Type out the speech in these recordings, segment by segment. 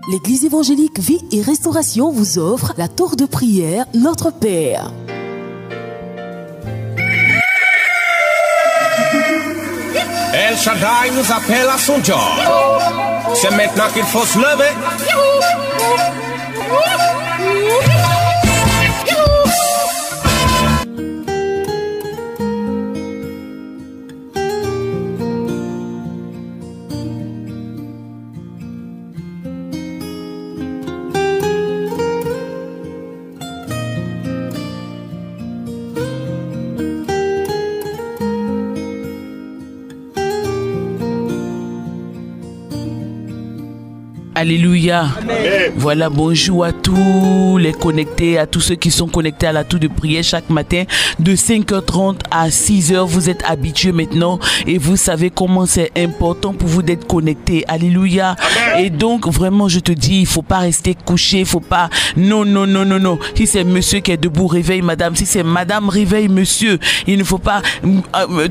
L'église évangélique Vie et Restauration vous offre la tour de prière Notre Père. El Shaddai nous appelle à son job. C'est maintenant qu'il faut se lever. Alléluia. Amen. Voilà, bonjour à tous les connectés, à tous ceux qui sont connectés à la tour de prière chaque matin de 5h30 à 6h. Vous êtes habitués maintenant et vous savez comment c'est important pour vous d'être connectés. Alléluia. Amen. Et donc, vraiment, je te dis, il faut pas rester couché, il faut pas... Non. Si c'est monsieur qui est debout, réveille madame. Si c'est madame, réveille monsieur. Il ne faut pas...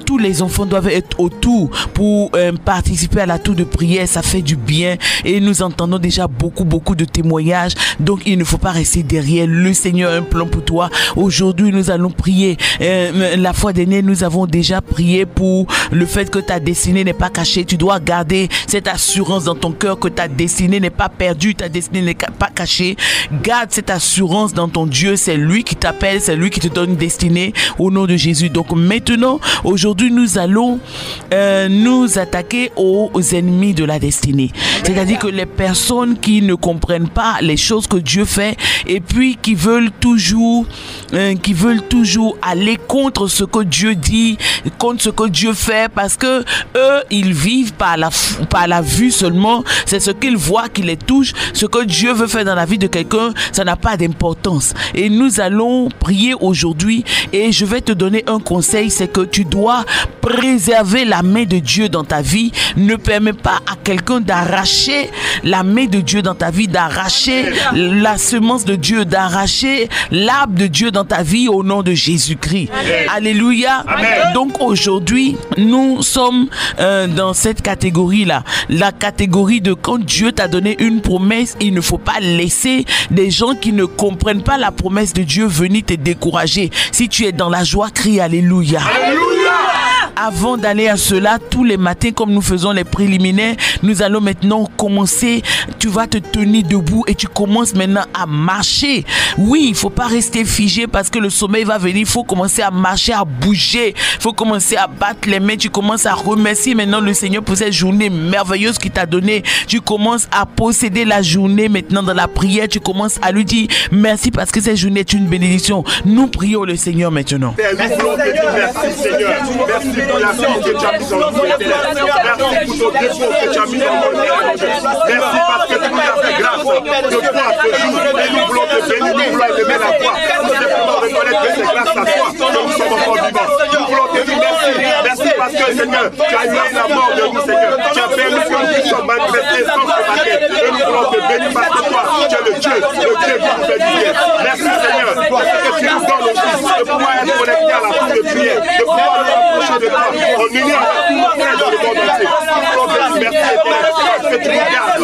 tous les enfants doivent être autour pour participer à la tour de prière. Ça fait du bien et nous entendons déjà beaucoup de témoignages, donc il ne faut pas rester derrière. Le Seigneur a un plan pour toi. Aujourd'hui nous allons prier. La fois dernière nous avons déjà prié pour le fait que ta destinée n'est pas cachée. Tu dois garder cette assurance dans ton cœur que ta destinée n'est pas perdue, ta destinée n'est pas cachée. Garde cette assurance dans ton Dieu. C'est lui qui t'appelle, c'est lui qui te donne une destinée au nom de Jésus. Donc maintenant, aujourd'hui nous allons nous attaquer aux ennemis de la destinée. C'est-à-dire que les personnes qui ne comprennent pas les choses que Dieu fait et puis qui veulent toujours aller contre ce que Dieu dit, contre ce que Dieu fait, parce que eux ils vivent par la vue seulement. C'est ce qu'ils voient qui les touche. Ce que Dieu veut faire dans la vie de quelqu'un, ça n'a pas d'importance. Et nous allons prier aujourd'hui et je vais te donner un conseil, c'est que tu dois préserver la main de Dieu dans ta vie. Ne permets pas à quelqu'un d'arracher la main de Dieu dans ta vie, d'arracher la semence de Dieu, d'arracher l'arbre de Dieu dans ta vie au nom de Jésus-Christ. Alléluia. Amen. Donc aujourd'hui, nous sommes dans cette catégorie-là. La catégorie de quand Dieu t'a donné une promesse, il ne faut pas laisser des gens qui ne comprennent pas la promesse de Dieu venir te décourager. Si tu es dans la joie, crie Alléluia. Alléluia. Avant d'aller à cela, tous les matins, comme nous faisons les préliminaires, nous allons maintenant commencer. Tu vas te tenir debout et tu commences maintenant à marcher. Oui, il ne faut pas rester figé parce que le sommeil va venir. Il faut commencer à marcher, à bouger. Il faut commencer à battre les mains. Tu commences à remercier maintenant le Seigneur pour cette journée merveilleuse qu'il t'a donnée. Tu commences à posséder la journée maintenant dans la prière. Tu commences à lui dire merci parce que cette journée est une bénédiction. Nous prions le Seigneur maintenant. Merci Seigneur. Merci pour la vie que tu as mise en nous. Merci pour ton défaut que tu as mis en nous. Merci parce que tu nous as fait grâce de toi ce jour. Et nous voulons te bénir, nous voulons aimer la foi. Nous voulons reconnaître que c'est grâce à toi que nous sommes encore vivants. Nous voulons te dire merci. Merci parce que Seigneur, tu as eu la mort de nous, Seigneur. Tu as permis que nous puissions manifester sans se battre. Et nous voulons te bénir parce que toi, tu es le Dieu qui nous fait du bien. Merci Seigneur parce que tu nous donnes aussi de pouvoir être connectés à la tour de prière, de pouvoir nous rapprocher de toi. On unit avec tous nos frères dans le monde entier. Merci parce que tu nous gardes.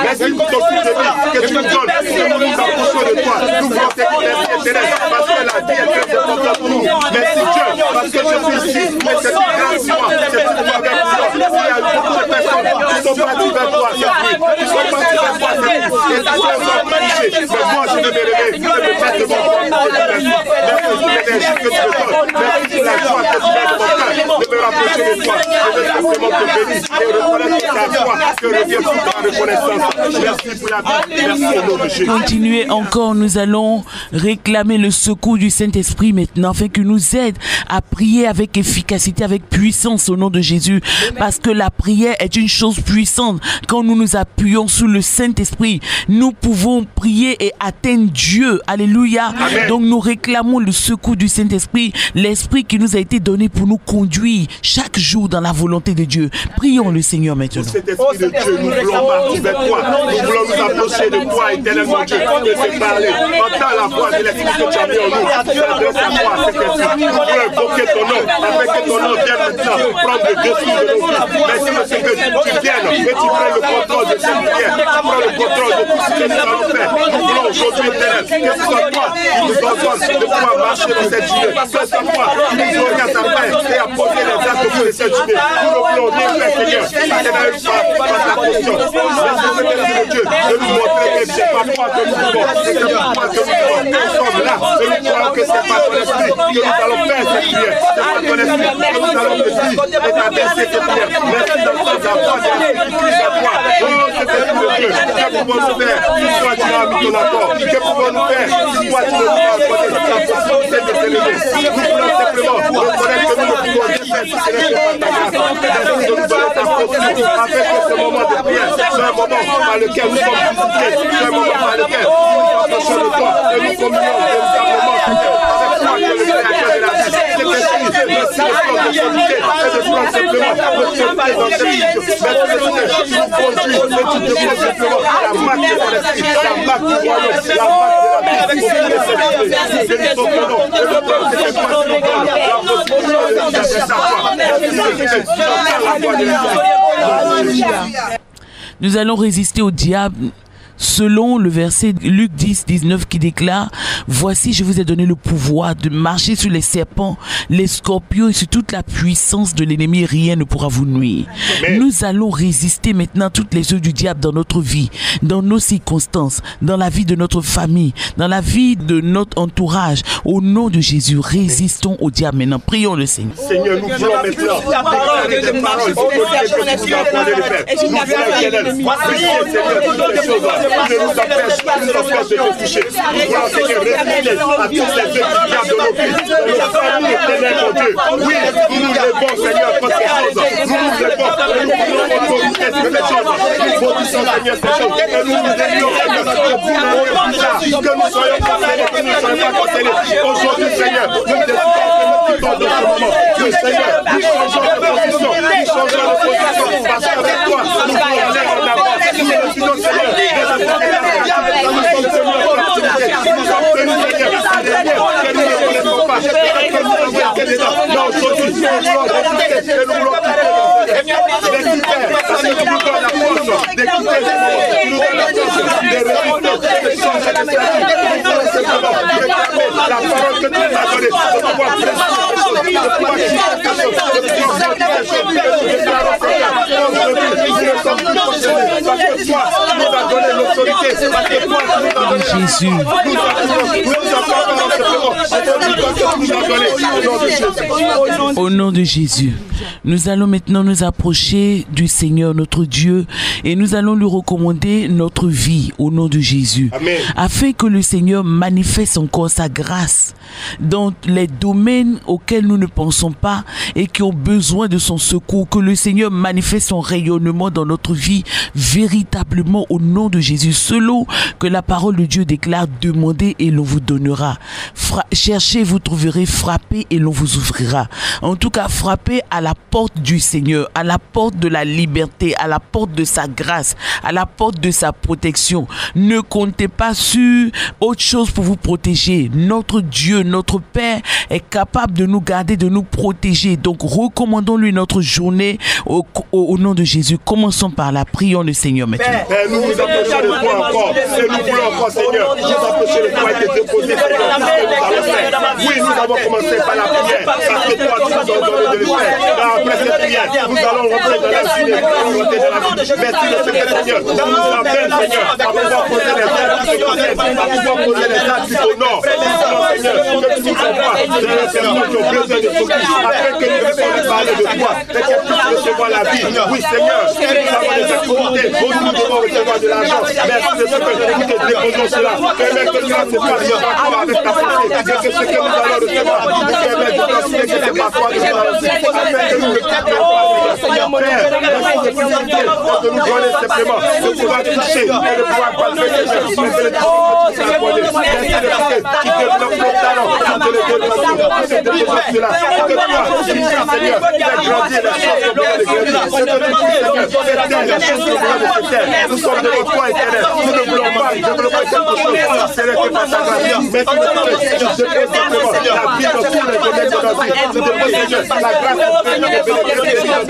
Merci pour ton fils de vie que tu nous donnes. Que nous nous approchons de toi. Nous voulons t'écouter éternel parce que la vie est très importante pour nous. Merci Dieu parce que je suis ici. Mais c'est une grâce pour moi. C'est pour toi avec moi. Il y a beaucoup de personnes qui sont parties vers toi cette nuit. Qui sont parties vers toi cette nuit. Et qui sont encore touchées. Mais moi je vais me lever. Je vais faire de mon corps. Merci. Merci pour l'énergie que tu me donnes. Merci pour la joie que tu mets dans mon cœur. De me rapprocher de toi. Je vais simplement te bénir et reconnaître ta foi que revient toute la reconnaissance. Merci pour la vie. Merci au nom de Jésus. Continuez encore, nous allons réclamer le secours du Saint-Esprit maintenant afin qu'il nous aide à prier avec efficacité, avec puissance au nom de Jésus. Parce que la prière est une chose puissante. Quand nous nous appuyons sur le Saint-Esprit, nous pouvons prier et atteindre Dieu. Alléluia. Amen. Donc nous réclamons le secours du Saint-Esprit, l'Esprit qui nous a été donné pour nous conduire chaque jour dans la volonté de Dieu. Prions le Seigneur maintenant. Cet esprit de Dieu, nous voulons partir vers toi. Nous voulons nous approcher de toi, éternel mon Dieu, de te parler. Entends la voix de l'esprit que tu as mis en nous. Adresse à moi cet esprit. Nous voulons invoquer ton nom, afin que ton nom vienne maintenant prendre le dessus de nos vies. Merci, Monsieur, que tu viennes et tu prennes le contrôle de cette prière. Tu prends le contrôle de tout ce que nous allons faire. Nous voulons aujourd'hui, éternel, que ce soit toi qui nous ordonne de pouvoir marcher dans cette journée. Que ce soit toi qui nous oriente à faire et à poser les actes pour cette journée. Nous ne voulons rien faire, Seigneur, si ce n'est pas ta conscience. Merci, Dieu, de nous montrer que c'est pas toi que nous voulons, c'est que pour toi que nous voulons. Nous sommes là et nous croyons que c'est pas ton esprit que nous allons faire cette prière. C'est pas ton esprit que nous allons te dire et t'adresser cette prière. Merci d'entendre la voix de l'esprit qui crie à toi. Oh, c'est esprit de Dieu. Que pouvons-nous faire si toi tu as mis ton accord? Que pouvons-nous faire si toi tu ne nous as accordé la possibilité de t'aimer? Nous voulons simplement reconnaître que nous ne pouvons rien faire si ce n'est pas ta grâce. Merci de nous donner ta force afin que ce moment de prière soit un moment par lequel nous sommes visités, soit un moment par lequel nous nous approchons de toi et nous communions véritablement avec toi qui es le créateur de la vie. C'est esprit, merci le plan de solitude et de prendre simplement notre solitude dans cette vie. Merci le Seigneur, tu nous conduis et tu demandes simplement la marque de ton esprit, la marque du royaume, la marque de la vie au bout de cette vie. Nous bénissons ton nom et le temps que c'est toi qui nous donne la possibilité de nous adresser à toi. Merci le Seigneur, tu entends la voix de l'esprit. Nous allons résister au diable selon le verset Luc 10, 19 qui déclare: voici, je vous ai donné le pouvoir de marcher sur les serpents, les scorpions et sur toute la puissance de l'ennemi, rien ne pourra vous nuire. Amen. Nous allons résister maintenant toutes les œuvres du diable dans notre vie, dans nos circonstances, dans la vie de notre famille, dans la vie de notre entourage. Au nom de Jésus, résistons au diable maintenant. Prions le Seigneur. Seigneur, nous voulons maintenant déclarer des paroles pour que tu nous accordé le Père. Nous voulons, Seigneur, toutes les choses qui ne nous empêchent de te toucher. Nous voulons, Seigneur, résister à toutes les œuvres du diable de nos vies, de nos familles, éternel, mon Dieu. Oui, nous nous levons, Seigneur, contre ces choses. Nous nous levons et nous voulons autorité sur ces choses. Nous maudissons, Seigneur, ces choses. Et nous nous délions, Seigneur, que nous soyons concernés, que nous ne soyons pas concernés. Aujourd'hui, Seigneur, nous décidons que nous quittons de ce moment. Que, Seigneur, nous changeons de position. Nous changeons de position. Parce qu'avec toi, nous voulons aller en avant. Nous décidons, Seigneur, nous sommes tenus en captivité. Nous sommes tenus, Seigneur, à des liens que nous ne connaissons pas. Que nous avons été dedans. Non, aujourd'hui, nous voulons résister et nous voulons quitter le Seigneur. Parce que tu nous donnes la force de quitter ce moment. Tu nous donnes la force de résister, de changer de statut. Nous voulons simplement réclamer la parole que tu nous as donnée, de pouvoir presser les choses, de pouvoir quitter les choses, de pouvoir sortir les choses que nous déclarons ces cas. Aujourd'hui, nous ne sommes plus concernés parce que toi, tu nous as donné l'autorité, parce que toi, tu nous as donné Jésus. Au nom de Jésus, nous allons maintenant nous approcher du Seigneur notre Dieu et nous allons lui recommander notre vie au nom de Jésus. Amen. Afin que le Seigneur manifeste encore sa grâce dans les domaines auxquels nous ne pensons pas et qui ont besoin de son secours, que le Seigneur manifeste son rayonnement dans notre vie véritablement au nom de Jésus, selon que la parole de Dieu déclare: demandez et l'on vous donnera, cherchez, vous trouverez, frappez et l'on vous ouvrira. En tout cas, frappez à la porte du Seigneur, à la porte de la liberté, à la porte de sa grâce, à la porte de sa protection. Ne comptez pas sur autre chose pour vous protéger. Notre Dieu, notre Père est capable de nous garder, de nous protéger. Donc recommandons-lui notre journée au nom de Jésus. Commençons par la prière le Seigneur maintenant. Père, nous nous approchons de toi encore et nous voulons encore, Seigneur, nous approcher de toi et te déposer, Seigneur, tout ce que nous allons faire. Oui, nous avons commencé par la prière parce que toi tu nous as donné de le faire. Après cette prière, nous allons rentrer dans l'insigne, nous allons rentrer dans la vie. Merci de ce que, Seigneur, tu nous appelles, Seigneur, à pouvoir poser les actes qui te concernent, à pouvoir poser les actes qui t'honorent. Seigneur, que tu nous envoies dans les personnes qui ont besoin de secours, afin que nous puissions parler de toi et qu'elles puissent recevoir la vie. Oui, Seigneur, nous avons des activités où nous devons recevoir de l'argent. Merci de ce que nous te déposons cela. Permets que cela se passe avec ta pensée et que ce que nous allons recevoir nous permette de considérer que c'est pas toi que nous allons recevoir. Afin que nous ne quittons pas, Seigneur. Père, merci de possibilité de nous donner simplement de pouvoir toucher et de pouvoir palper, Seigneur, mais de le toucher que tu nous as accordé. Merci de ce qui développe talons, nous te le déposons, nous te déposons cela. Que toi, Seigneur, fais grandir les choses au milieu de l'église. Je te demande, Seigneur, fais taire les choses au milieu de cette terre. Nous sommes devant toi, éternel. Nous ne voulons pas développer quelque chose qui serait que par ta grâce. Mais tu le fais, tu déposes simplement la vie de tous les domaines de notre vie. Tu déposes, Seigneur, la grâce de Dieu de bénéficier de nos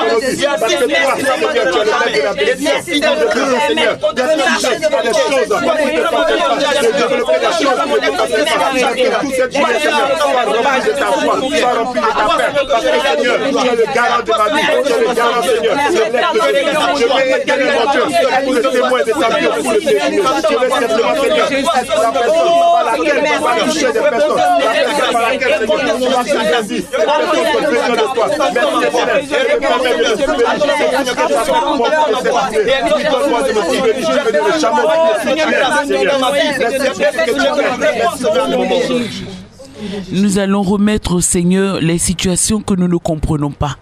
vies. Parce que toi, Seigneur, tu es le maître de la bénédiction. Nous demandons, Seigneur, d'être touché à des choses qui ne te font pas, de développer des choses qui ne te font pas. Que toute cette journée, Seigneur, soit remplie de ta foi, soit remplie de ta paix. Parce que, Seigneur, tu es le garant de ma vie. Tu es le garant, Seigneur. Je vais égaler mon Dieu, être le témoin de ta vie au cours de ces jours. Je vais simplement, Seigneur, être la personne par laquelle tu vas toucher des personnes. La personne par laquelle, Seigneur, tu vas s'investir. Les personnes ont besoin de toi. Merci, Éternel. Je me permets de me souvenir. Je que ça fait pour moi de cette journée. Puis donne-moi de me souvenir. Je vais venir le chameau qui est Seigneur. Merci. Nous allons remettre au Seigneur les situations que nous ne comprenons pas.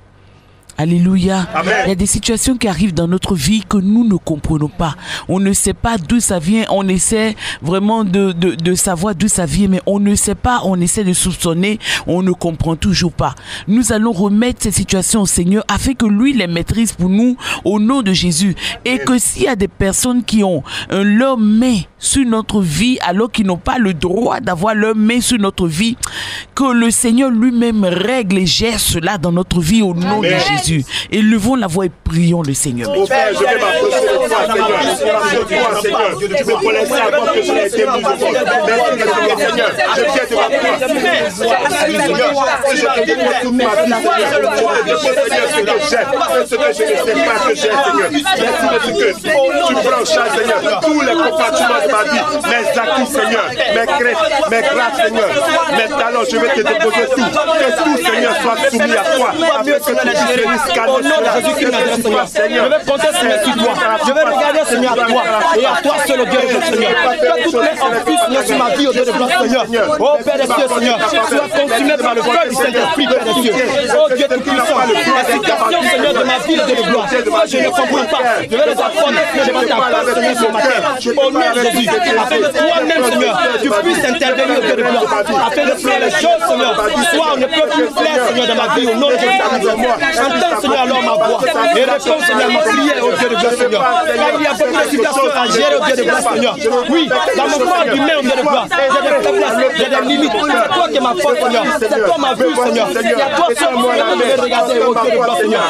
Alléluia. Amen. Il y a des situations qui arrivent dans notre vie que nous ne comprenons pas. On ne sait pas d'où ça vient. On essaie vraiment de savoir d'où ça vient, mais on ne sait pas. On essaie de soupçonner. On ne comprend toujours pas. Nous allons remettre ces situations au Seigneur afin que lui les maîtrise pour nous au nom de Jésus. Et que s'il y a des personnes qui ont leur main sur notre vie alors qu'ils n'ont pas le droit d'avoir leur main sur notre vie, que le Seigneur lui-même règle et gère cela dans notre vie au nom de Jésus. Élevons la voix et prions le Seigneur. Mon frère, je vais m'approcher de toi, Seigneur. Seigneur, tu me connaissais avant que je n'ai été mis au monde. Merci, Seigneur. Je viens devant toi. Seigneur, si je te dépose toute ma vie, Seigneur, je te dépose, Seigneur, ce que j'ai, ce que je ne sais pas que j'ai, Seigneur. Merci parce que tu prends en charge, Seigneur, tous les compartiments de ma vie, mes acquis, Seigneur, mes crêtes, mes grâces, Seigneur, mes talents, je vais te déposer tout. Que tout, Seigneur, soit soumis à toi. Afin que tu au nom de Jésus-Christ, Seigneur, je vais compter sur toi. Je vais regarder, Seigneur, à toi et à toi seul, Dieu de Seigneur. Que toutes les offenses sur ma vie, au Dieu de gloire, Seigneur. Oh Père des cieux, Seigneur, sois consumé par le feu du Saint-Esprit, Père des cieux. Oh Dieu tout-puissant, la situation, Seigneur, de ma vie, au Dieu de gloire, je ne comprends pas. Je vais les apprendre, je vais t'apprendre, Seigneur, ce matin. Au nom de Jésus, afin que toi-même, Seigneur, tu puisses intervenir, au Dieu de gloire, afin de faire les choses, Seigneur, soit on ne peut plus plaire, Seigneur, de ma vie, au nom de Jésus. Entends, Seigneur, alors ma voix et réponds, Seigneur, ma prière au Dieu de gloire, Seigneur. Car il y a beaucoup de situations à gérer au Dieu de gloire, Seigneur. Oui, dans mon corps humain, au Dieu de gloire, j'ai des faiblesses, j'ai des limites. C'est toi qui es ma force, Seigneur. C'est toi ma vue, Seigneur. Il y a toi seul, Seigneur, que je vais regarder au Dieu de gloire, Seigneur.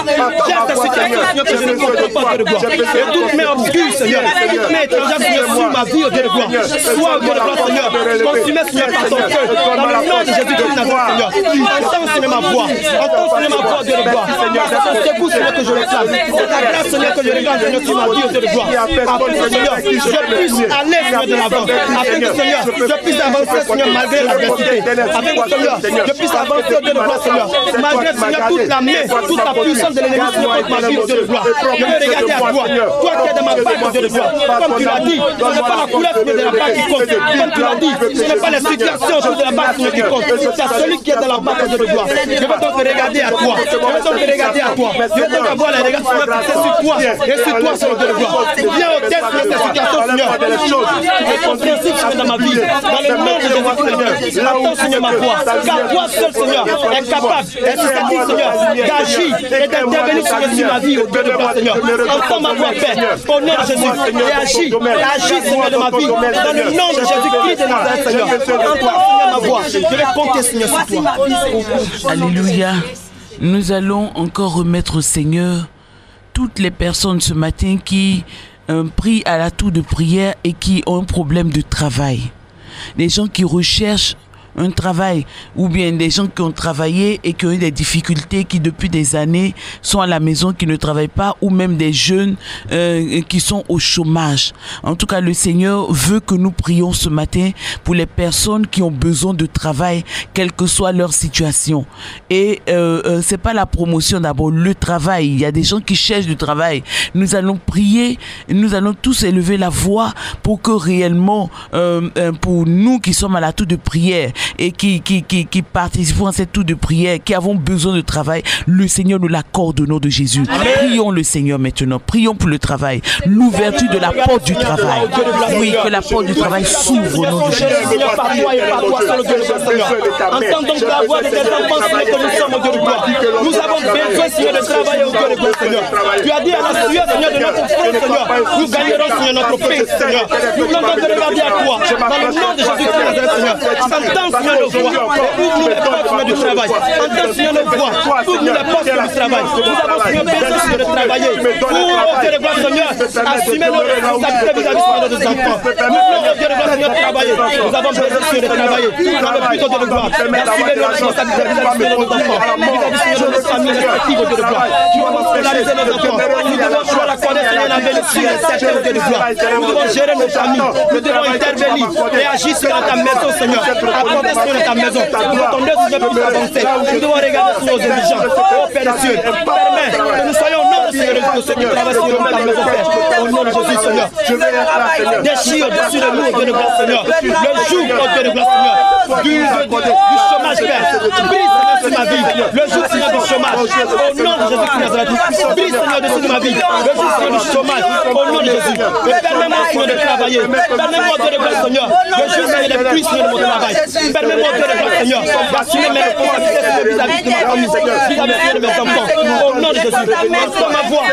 J'ai cette situation, Seigneur, que je ne comprends pas, Dieu de gloire. Et toutes mes obscures, Seigneur, toutes mes étrangères, Seigneur, sur ma vie, au Dieu de gloire. Sois au Dieu de gloire, Seigneur. Consumé, Seigneur, par ton feu. Dans le nom de Jésus-Christ, Seigneur. Entends, Seigneur, ma voix. Entends, Seigneur, ma voix, Dieu de gloire. C'est ton secours, Seigneur, que je réclame. C'est ta grâce, Seigneur, que je regarde, Seigneur, sur ma vie, au Dieu de gloire. Afin que, Seigneur, je puisse aller, Seigneur, de l'avant. Afin que, Seigneur, je puisse avancer, Seigneur, malgré l'adversité. Afin que, Seigneur, je puisse avancer, au Dieu de gloire, Seigneur. Malgré, Seigneur, toute la main, toute la puissance de l'ennemi, Seigneur, contre ma vie, au Dieu de gloire. Je veux regarder à toi. Toi qui es de ma part, au Dieu de gloire. Comme tu l'as dit, ce n'est pas la couleur, Seigneur, de la part qui compte. Comme tu l'as dit, ce n'est pas les situations, Seigneur, de la part, Seigneur, qui compte. C'est celui qui est dans la part, au Dieu de gloire. Je veux donc regarder à toi. Je veux donc regarder à toi. Je veux donc avoir les regards sur toi. Et sur toi, Seigneur, de gloire. Viens au test de cette situation, Seigneur. Tu es compréhensible, Seigneur, dans ma vie. Dans le nom de Jésus-Christ, j'attends, Seigneur, ma voix. Car toi seul, Seigneur, est capable, est susceptible, Seigneur, d'agir et d'intervenir sur ma vie, au Dieu de gloire, Seigneur. Entends ma voix, Père, au nom de Jésus. Et agis, Seigneur, de ma vie. Dans le nom de Jésus-Christ de Nazareth, Seigneur. Entends, Seigneur, ma voix. Je vais compter, Seigneur, sur toi. Alléluia. Nous allons encore remettre au Seigneur toutes les personnes ce matin qui prient à la tour de prière et qui ont un problème de travail. Les gens qui recherchent un travail, ou bien des gens qui ont travaillé et qui ont eu des difficultés, qui depuis des années sont à la maison, qui ne travaillent pas, ou même des jeunes qui sont au chômage. En tout cas, le Seigneur veut que nous prions ce matin pour les personnes qui ont besoin de travail, quelle que soit leur situation. Et c'est pas la promotion d'abord, le travail. Il y a des gens qui cherchent du travail. Nous allons prier, nous allons tous élever la voix pour que réellement, pour nous qui sommes à la tour de prière, et qui participons à cette tour de prière, qui avons besoin de travail, le Seigneur nous l'accorde au nom de Jésus. Amen. Prions le Seigneur maintenant. Prions pour le travail. L'ouverture de la porte du travail. Oui, que la porte du travail s'ouvre au nom de Jésus. Entends donc la voix de tes enfants, Seigneur, que nous sommes au Dieu de gloire. Nous avons besoin, Seigneur, de travailler au Dieu de gloire, Seigneur. Tu as dit à la sueur, Seigneur, de notre front, Seigneur, nous gagnerons, Seigneur, notre paix, Seigneur. Nous voulons donc regarder à toi, dans le nom de Jésus-Christ, Seigneur. Entends, Seigneur, nos voix, ouvre-nous les portes, Seigneur, du travail. Entends, Seigneur, nos voix, ouvre-nous les portes du travail. Nous avons, Seigneur, besoin, Seigneur, de travailler pour, au Dieu de gloire, Seigneur, assumer nos responsabilités vis-à-vis de nos enfants. Nous voulons, au Dieu de gloire, Seigneur, travailler. Nous avons besoin, Seigneur, de travailler dans le but, au Dieu de gloire, assumer nos responsabilités vis-à-vis de nos enfants, vis-à-vis de nos familles respectives, au Dieu de gloire. Nous devons scolariser nos enfants. Nous devons pouvoir accorder, Seigneur, la bénédiction et certains, au Dieu de gloire. Nous devons gérer nos familles. Nous devons intervenir et agir sur ta maison, Seigneur. Apporter sur ta maison. Pour ton œuvre ne puisse avancer. Nous devons regarder sur nos indigents. Oh Père des cieux, permets que nous soyons au nom de Seigneur de ceux qui travaillent sur ta maison, Père. Au nom de Jésus, Seigneur. Déchire au-dessus de nous, au Dieu de gloire, Seigneur. Le jour, au Dieu de gloire, Seigneur, du chômage, Père. Brise, Seigneur, sur ma vie. Le jour, Seigneur, du chômage. Au nom de Jésus-Christ, Nazareth. Brise, Seigneur, dessus de ma vie. Le jour, Seigneur, du chômage. Au nom de Jésus. Permets-moi, Seigneur, de travailler. Permets-moi, Dieu de gloire, Seigneur. Le jour, Seigneur, de pluie, Seigneur, de mon travail. Permets-moi, Dieu de gloire, Seigneur, d'assumer mes responsabilités vis-à-vis de ma famille, vis-à-vis de mes enfants. Au nom de Jésus. Entends ma voix.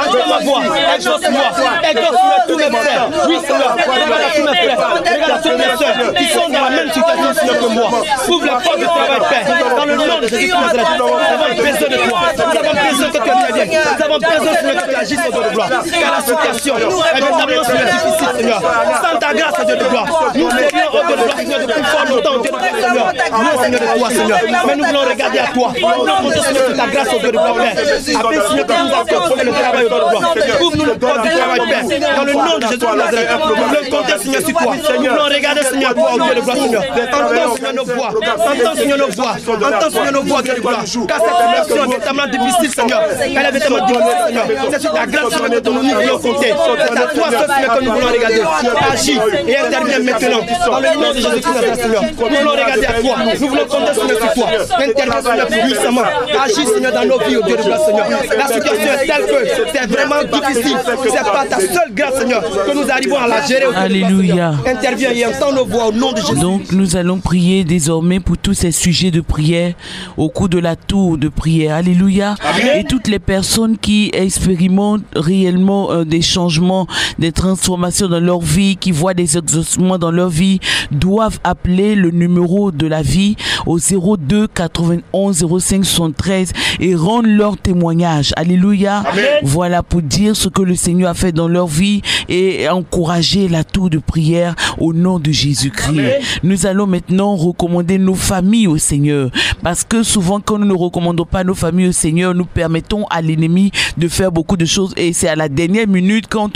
Entends ma voix. Exauce-moi. Exauce-moi tous mes frères. Oui, Seigneur. Regarde à tous mes frères. Regarde à toutes mes soeurs qui sont dans la même situation, Seigneur, que moi. Ouvre la porte du travail, Père. Dans le nom de Jésus de Nazareth. Nous avons besoin de toi. Nous avons besoin que tu interviennes. Nous avons besoin, Seigneur, que tu agisses au Dieu de gloire. Car la situation est véritablement, Seigneur, difficile, Seigneur. Sans ta grâce, Dieu de gloire, nous serions au Dieu de gloire, Seigneur, depuis fort longtemps, Dieu de gloire, Seigneur. Nous, Seigneur, de toi, Seigneur. Mais nous voulons regarder à toi. Nous voulons compter, Seigneur, sur ta grâce au Dieu de gloire, Père. Après, Seigneur, que nous accordes le travail au Dieu de gloire. Ouvre-nous le porte du travail, Père. Dans le nom de Jésus de Nazareth. Nous voulons compter, Seigneur, sur toi. Nous voulons regarder, Seigneur, toi, au Dieu de gloire, Seigneur. Entends, Seigneur, nos voix. Entends, Seigneur, nos voix. Entends, Seigneur, nos voix, Dieu de gloire. Car cette situation est véritablement difficile, Seigneur. Elle est véritablement difficile, Seigneur. C'est sur ta grâce, Seigneur, que nous voulons compter. C'est à toi, Seigneur, que nous voulons regarder. Agis et interviens maintenant. Dans le nom de Jésus-Christ, Seigneur. Nous voulons regarder à toi. Nous voulons compter, Seigneur, sur toi. Interviens, Seigneur, puissamment. Agis, Seigneur, dans nos vies, au Dieu de gloire, Seigneur. La situation est telle que c'est vraiment difficile. C'est par ta seule grâce, Seigneur, que nous arrivons à la gérer. Alléluia. Interviens et entends nos voix au nom de Jésus. Donc nous allons prier désormais pour tous ces sujets de prière au cours de la tour de prière. Alléluia. Amen. Et toutes les personnes qui expérimentent réellement des changements, des transformations dans leur vie, qui voient des exaucements dans leur vie, doivent appeler le numéro de la vie au 02 91 05 73 et rendre leur témoignage. Alléluia. Amen. Voilà pour dire ce que le Seigneur a fait dans leur vie et encourager la tour de prière au nom de Jésus-Christ. Nous allons maintenant recommander nos familles au Seigneur, parce que souvent quand nous ne recommandons pas nos familles au Seigneur, nous permettons à l'ennemi de faire beaucoup de choses et c'est à la dernière minute quand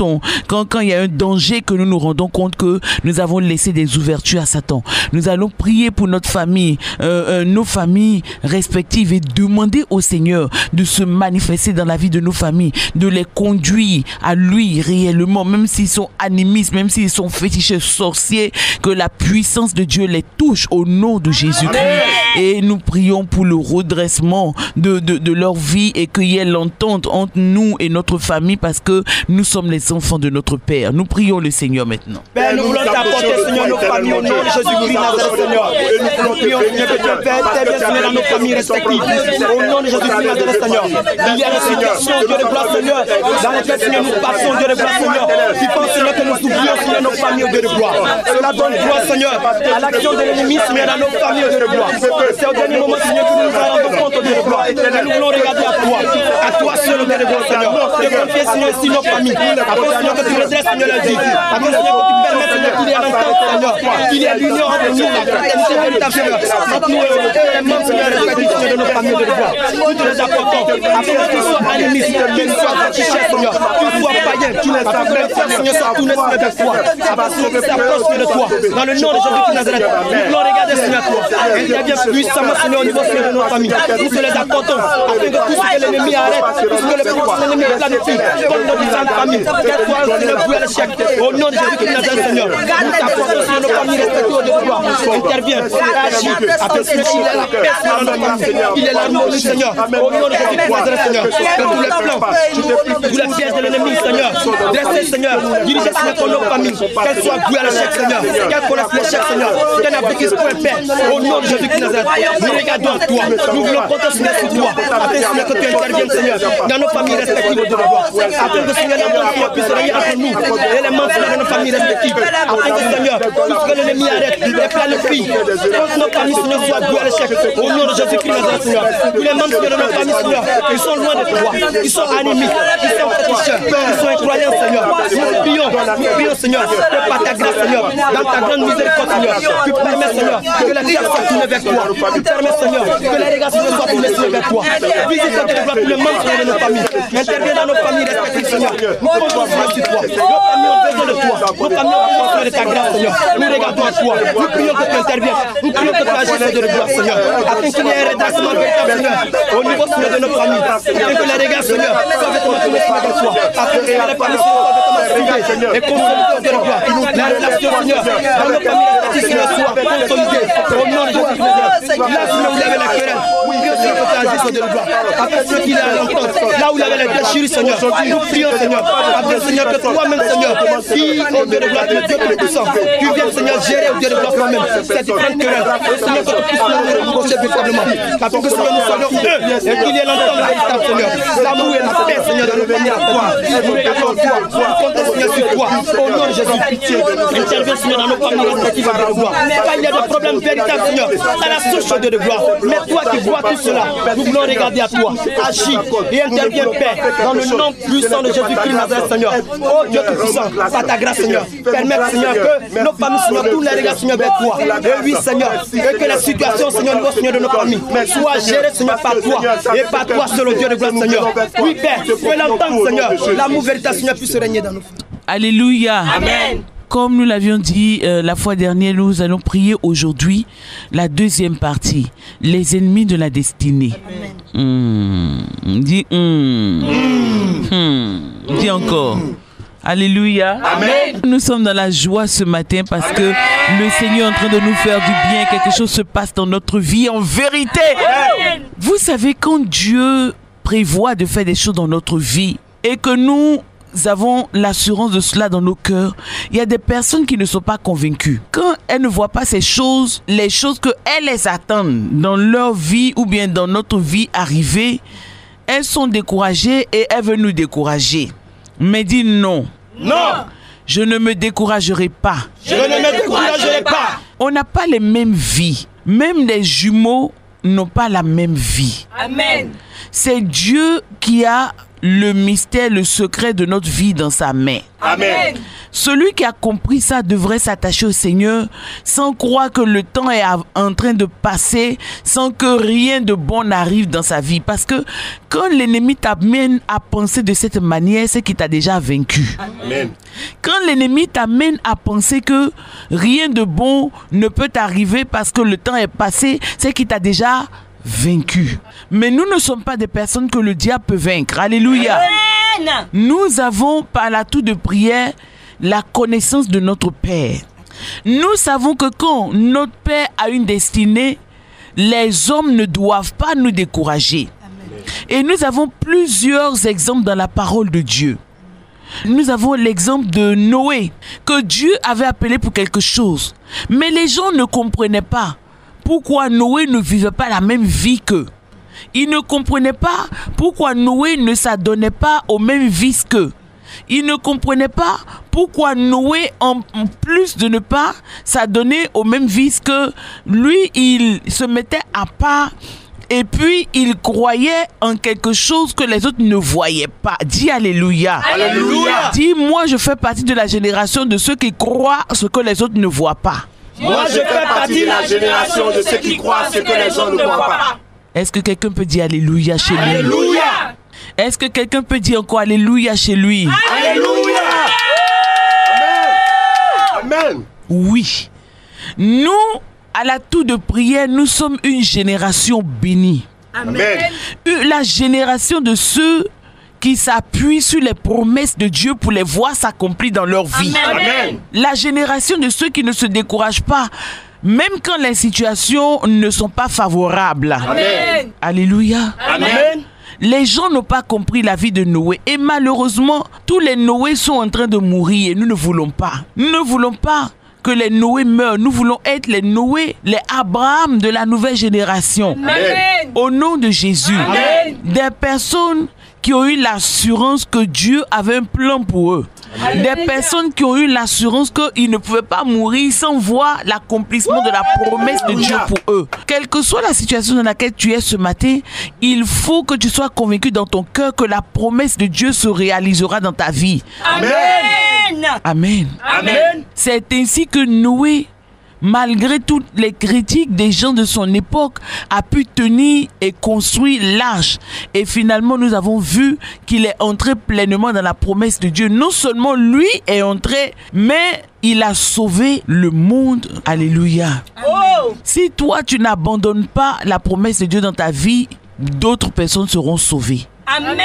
il y a un danger que nous nous rendons compte que nous avons laissé des ouvertures à Satan. Nous allons prier pour notre famille, nos familles respectives et demander au Seigneur de se manifester dans la vie de nos familles, de les conduire à lui réellement, même s'ils sont animistes, même s'ils sont féticheurs, sorciers, que la puissance de Dieu les touche au nom de Jésus-Christ. Et nous prions pour le redressement de leur vie et qu'il y ait l'entente entre nous et notre famille, parce que nous sommes les enfants de notre Père. Nous prions le Seigneur maintenant. Père, nous voulons t'apporter, Seigneur, nos familles au nom de Jésus-Christ, Nazareth, Seigneur. Nous prions, Seigneur, que tu Père, intervienne, Seigneur, dans nos familles respectives. Au nom de Jésus-Christ, Nazareth, Seigneur. Il y a des situations, Dieu de gloire, Seigneur, dans lesquelles, Seigneur, nous passons, Dieu de gloire, Seigneur. Tu penses, Seigneur, que nous oublions, Seigneur, nos familles, Dieu de gloire. Cela donne gloire, Seigneur, à l'action de l'ennemi, Seigneur, dans nos familles, Dieu de gloire. C'est au dernier moment, Seigneur, que nous nous rendons compte, Dieu de gloire. Et nous voulons regarder à toi seul, Dieu de gloire, Seigneur. Te confier, Seigneur, ici nos familles. Après, Seigneur, que tu redresses, Seigneur, la vie. Après, Seigneur, que tu permettes, Seigneur, qu'il y ait l'entente, Seigneur, qu'il y ait l'union entre nous, la fraternité véritable, Seigneur, entre nous et les membres, Seigneur, respectifs de nos familles, Dieu de gloire. Nous te les apportons. Après, que tu sois animiste, que tu sois féticheur, Seigneur, que tu sois païen, après, que le frère, Seigneur, soit tourné, Seigneur, vers toi. Après, Seigneur, que tu s'approches de toi. Dans le nom de Jésus-Christ de Nazareth, nous voulons regarder, Seigneur, toi. Interviens puissamment, Seigneur, au niveau, Seigneur, de nos familles. Nous te les apportons, afin que tout ce que l'ennemi arrête, tout ce que l'ennemi planifie, comme nos différentes familles, qu'elles soient, Seigneur, pour l'échec. Au nom de Jésus-Christ de Nazareth, Seigneur, nous t'apportons sur nos familles respectives au Dieu de gloire. Interviens, agis, afin que il est la paix sur nos familles, il est l'harmonie, Seigneur. Au nom de Jésus-Christ, Seigneur, que tous les plans, tous les pièges de l'ennemi, Seigneur, dressez, Seigneur, dirigez, Seigneur, pour nos familles, qu'elles soient vouées à l'échec, Seigneur, qu'elles connaissent l'échec, Seigneur, qu'elles n'aboutissent point paix. Au nom de Jésus-Christ, nous regardons à toi, nous voulons compter sur toi, afin, Seigneur, que tu interviennes, Seigneur, dans nos familles respectives, afin que, Seigneur, l'enfant puisse régner entre nous et les membres de nos familles respectives, afin que, Seigneur, tout ce que l'ennemi arrête, les plans de filles, que nos familles, Seigneur, soient vouées à l'échec. Au nom de Jésus-Christ, Seigneur, tous les membres de nos familles, Seigneur, ils sont loin de toi, ils sont anémiques, ils sont féticheurs, ils sont incroyants, Seigneur. Nous prions, Seigneur, que par ta grâce, Seigneur, dans ta grande miséricorde, Seigneur, tu permets, Seigneur, que la terre soit tournée vers toi. Tu permets, Seigneur, que les regards soient tournés vers toi. Visite tous les membres de nos familles. Interviens dans nos familles respectives, Seigneur. Nous comptons sur toi. Nos familles ont besoin de toi. Nos familles ont besoin de ta grâce, Seigneur. Nous regardons à toi. Nous prions que tu interviennes. Nous prions que tu agisses de gloire, Seigneur. Afin qu'il y ait un redressement véritable, Seigneur, au niveau, Seigneur, de nos familles. Afin que les regards, Seigneur, soient vêtements tournés vers toi. Afin que les familles soient vêtements suivis et consolidés de gloire. La relation, Seigneur, dans nos familles respectives, Seigneur, soit consolidée. Au nom de Jésus-Christ. Là où vous avez la querelle, nous prions, Seigneur, que tu agisses de gloire. Afin que qu'il y a l'entente, là où il y avait les déchirures, Seigneur, nous prions, Seigneur, afin, Seigneur, que toi-même, Seigneur, qui, au Dieu de gloire, le Dieu Tout-Puissant, tu viennes, Seigneur, gérer au Dieu de gloire toi-même cette différente querelle. Seigneur, que tu puisses nous reprocher véritablement, afin que, Seigneur, nous soyons heureux et qu'il y ait l'entente véritable, Seigneur. L'amour et la paix, Seigneur, dans nos familles. Nous comptons, Seigneur, sur toi, au nom de Jésus. Interviens, Seigneur, dans nos familles respectives avec gloire. Quand il y a des problèmes véritables, Seigneur, à la source au Dieu de gloire. Mais toi qui vois tout cela, nous voulons regarder à toi. Agis et interviens, Père, dans le nom puissant de Jésus-Christ Nazareth, Seigneur. Oh Dieu Tout-Puissant, par ta grâce, Seigneur, permets, Seigneur, que nos familles, Seigneur, tous les regards, Seigneur, vers toi. Et oui, Seigneur, et que la situation, Seigneur, nous, Seigneur, de nos familles, soit gérée, Seigneur, par toi et par toi seul, Dieu de gloire, Seigneur. Oui, Père, que l'entendre, Seigneur, l'amour véritable, Seigneur, puisse régner dans nos familles. Alléluia. Amen. Comme nous l'avions dit la fois dernière, nous allons prier aujourd'hui la deuxième partie, les ennemis de la destinée. Dis dis encore. Alléluia. Amen. Nous sommes dans la joie ce matin parce que le Seigneur est en train de nous faire du bien. Quelque chose se passe dans notre vie en vérité. Amen. Vous savez, quand Dieu prévoit de faire des choses dans notre vie et que nous avons l'assurance de cela dans nos cœurs, il y a des personnes qui ne sont pas convaincues. Quand elles ne voient pas ces choses, les choses qu'elles les attendent dans leur vie ou bien dans notre vie arriver, elles sont découragées et elles veulent nous décourager. Mais dis non. Non. Je ne me découragerai pas. Je ne me découragerai pas. On n'a pas les mêmes vies. Même les jumeaux n'ont pas la même vie. Amen. C'est Dieu qui a le mystère, le secret de notre vie dans sa main. Amen. Celui qui a compris ça devrait s'attacher au Seigneur sans croire que le temps est en train de passer, sans que rien de bon n'arrive dans sa vie. Parce que quand l'ennemi t'amène à penser de cette manière, c'est qu'il t'a déjà vaincu. Amen. Quand l'ennemi t'amène à penser que rien de bon ne peut t'arriver parce que le temps est passé, c'est qu'il t'a déjà vaincu. Mais nous ne sommes pas des personnes que le diable peut vaincre. Alléluia. Amen. Nous avons par la tour de prière la connaissance de notre Père. Nous savons que quand notre Père a une destinée, les hommes ne doivent pas nous décourager. Amen. Et nous avons plusieurs exemples dans la parole de Dieu. Nous avons l'exemple de Noé, que Dieu avait appelé pour quelque chose. Mais les gens ne comprenaient pas pourquoi Noé ne vivait pas la même vie qu'eux. Ils ne comprenaient pas pourquoi Noé ne s'adonnait pas aux mêmes vices qu'eux. Ils ne comprenaient pas pourquoi Noé, en plus de ne pas s'adonner aux mêmes vices que lui, il se mettait à part et puis il croyait en quelque chose que les autres ne voyaient pas. Dis Alléluia. Alléluia. Dis, moi je fais partie de la génération de ceux qui croient ce que les autres ne voient pas. Moi je fais partie de la génération de ceux qui croient ce que les gens ne voient pas. Est-ce que quelqu'un peut dire Alléluia chez lui? Alléluia. Est-ce que quelqu'un peut dire encore Alléluia chez lui? Alléluia. Amen. Amen. Oui. Nous, à la tour de prière, nous sommes une génération bénie. Amen. La génération de ceux qui s'appuient sur les promesses de Dieu pour les voir s'accomplir dans leur vie. Amen. La génération de ceux qui ne se découragent pas, même quand les situations ne sont pas favorables. Amen. Alléluia. Amen. Les gens n'ont pas compris la vie de Noé. Et malheureusement, tous les Noé sont en train de mourir et nous ne voulons pas. Nous ne voulons pas que les Noé meurent. Nous voulons être les Noé, les Abraham de la nouvelle génération. Amen. Au nom de Jésus. Amen. Des personnes qui ont eu l'assurance que Dieu avait un plan pour eux. Des personnes qui ont eu l'assurance qu'ils ne pouvaient pas mourir sans voir l'accomplissement de la promesse de Dieu pour eux. Quelle que soit la situation dans laquelle tu es ce matin, il faut que tu sois convaincu dans ton cœur que la promesse de Dieu se réalisera dans ta vie. Amen. Amen. Amen. C'est ainsi que Noé, malgré toutes les critiques des gens de son époque, a pu tenir et construire l'arche. Et finalement, nous avons vu qu'il est entré pleinement dans la promesse de Dieu. Non seulement lui est entré, mais il a sauvé le monde. Alléluia. Oh. Si toi, tu n'abandonnes pas la promesse de Dieu dans ta vie, d'autres personnes seront sauvées. Amen.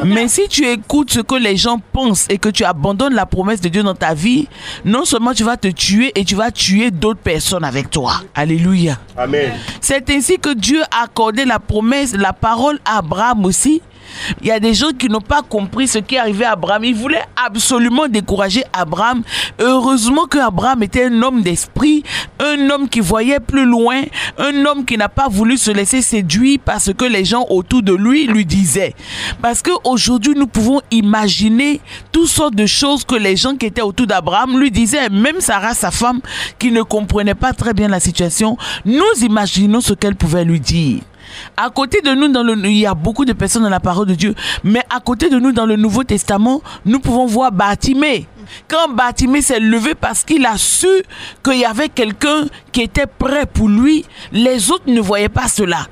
Mais si tu écoutes ce que les gens pensent et que tu abandonnes la promesse de Dieu dans ta vie, non seulement tu vas te tuer et tu vas tuer d'autres personnes avec toi. Alléluia. Amen. C'est ainsi que Dieu a accordé la promesse, la parole à Abraham aussi. Il y a des gens qui n'ont pas compris ce qui est arrivé à Abraham. Ils voulaient absolument décourager Abraham. Heureusement qu'Abraham était un homme d'esprit, un homme qui voyait plus loin, un homme qui n'a pas voulu se laisser séduire par ce que les gens autour de lui disaient. Parce qu'aujourd'hui, nous pouvons imaginer toutes sortes de choses que les gens qui étaient autour d'Abraham lui disaient. Même Sarah, sa femme, qui ne comprenait pas très bien la situation, nous imaginons ce qu'elle pouvait lui dire. À côté de nous, il y a beaucoup de personnes dans la parole de Dieu, mais à côté de nous, dans le Nouveau Testament, nous pouvons voir Bartimée. Quand Bartimée s'est levé parce qu'il a su qu'il y avait quelqu'un qui était prêt pour lui, les autres ne voyaient pas cela.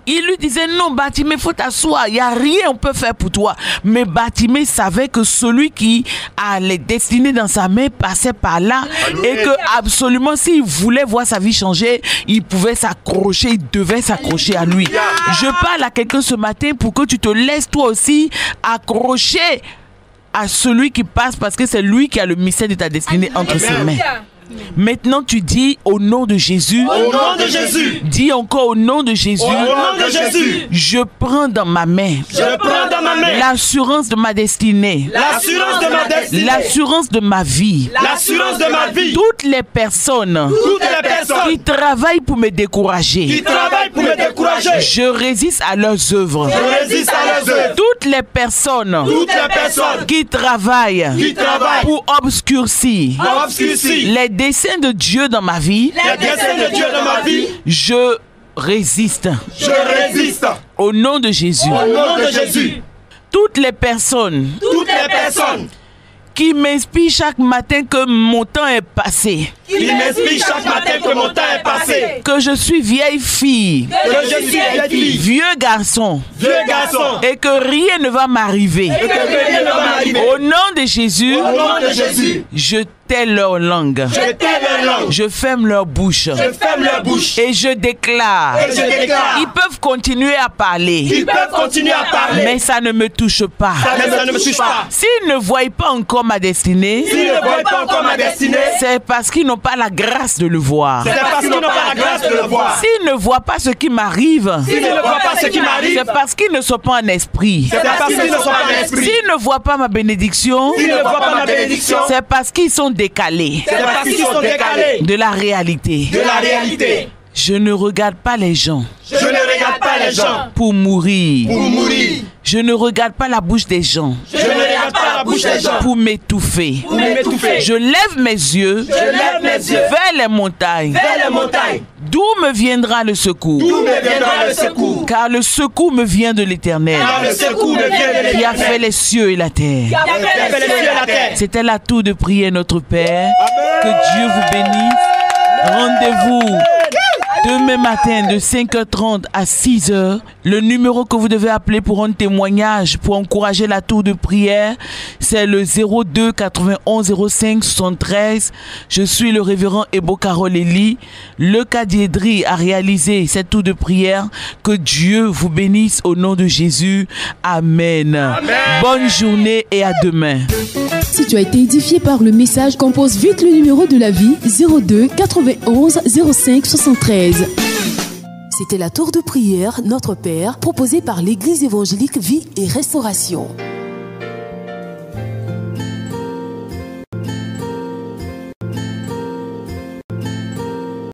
Il lui disait non, Bartimée, il faut t'asseoir, il n'y a rien qu'on peut faire pour toi. Mais Bartimée savait que celui qui a les destinées dans sa main passait par là. Et que absolument, s'il voulait voir sa vie changer, il pouvait s'accrocher, il devait s'accrocher à lui. Je parle à quelqu'un ce matin pour que tu te laisses toi aussi accrocher à celui qui passe, parce que c'est lui qui a le mystère de ta destinée entre ses mains. Maintenant tu dis au nom de Jésus. Au nom de Jésus. Dis encore au nom de Jésus. Au nom de Jésus. Je prends dans ma main. Je prends dans ma main l'assurance de ma destinée. L'assurance de ma destinée. L'assurance de ma vie. L'assurance de ma vie. Toutes les personnes qui travaillent pour me décourager. Qui travaillent pour me décourager. Je résiste à leurs œuvres. Je résiste à leurs œuvres. Toutes les personnes qui travaillent pour obscurcir les desseins de Dieu dans ma vie, je résiste. Je résiste. Au nom de Jésus. Au nom de Jésus. Toutes les personnes qui m'inspirent chaque matin que mon temps est passé. Qui m'inspire chaque matin que mon temps est passé. Que je suis vieille fille. Que je suis vieille fille. Vieux garçon. Vieux garçon. Et que rien ne va m'arriver. Et que rien ne va m'arriver. Au nom de Jésus. Au nom de Jésus. Je tais leur langue. Je tais leur langue. Je ferme leur bouche. Je ferme leur bouche. Et je déclare. Et je déclare. Ils peuvent continuer à parler. Ils peuvent continuer à parler. Mais ça ne me touche pas. Ça ne me touche pas. S'ils ne voient pas encore ma destinée. S'ils ne voient pas encore ma destinée. C'est parce qu'ils n'ont pas la grâce de le voir. C'est parce qu'ils n'ont pas la grâce de le voir. S'ils ne voient pas ce qui m'arrive. S'ils ne voient pas ce qui m'arrive. C'est parce qu'ils ne sont pas en esprit. C'est parce qu'ils ne sont pas en esprit. S'ils ne voient pas ma bénédiction. S'ils ne voient pas ma bénédiction. C'est parce qu'ils sont décalés. C'est parce qu'ils sont décalés de la réalité. De la réalité. Je ne regarde pas les gens. Je ne regarde pas les gens pour mourir. Pour mourir. Je ne regarde pas la bouche des gens. Je ne regarde pas la bouche des gens pour m'étouffer. Pour m'étouffer. Je lève mes yeux. Je lève mes yeux vers les montagnes. Vers les montagnes. D'où me viendra le secours? D'où me viendra le secours? Car le secours me vient de l'Éternel. Car le secours me vient de l'Éternel. Qui a fait les cieux et la terre. Qui a fait les cieux et la terre. C'était la tour de prière, notre Père. Amen. Que Dieu vous bénisse. Rendez-vous Demain matin de 5h30 à 6h, le numéro que vous devez appeler pour un témoignage, pour encourager la tour de prière, c'est le 02 91 05 73. Je suis le révérend Ebo Carole Eli. Le Cadiedri a réalisé cette tour de prière. Que Dieu vous bénisse au nom de Jésus. Amen. Amen. Bonne journée et à demain. Si tu as été édifié par le message, compose vite le numéro de la vie 02 91 05 73. C'était la tour de prière Notre Père, proposée par l'Église évangélique Vie et Restauration.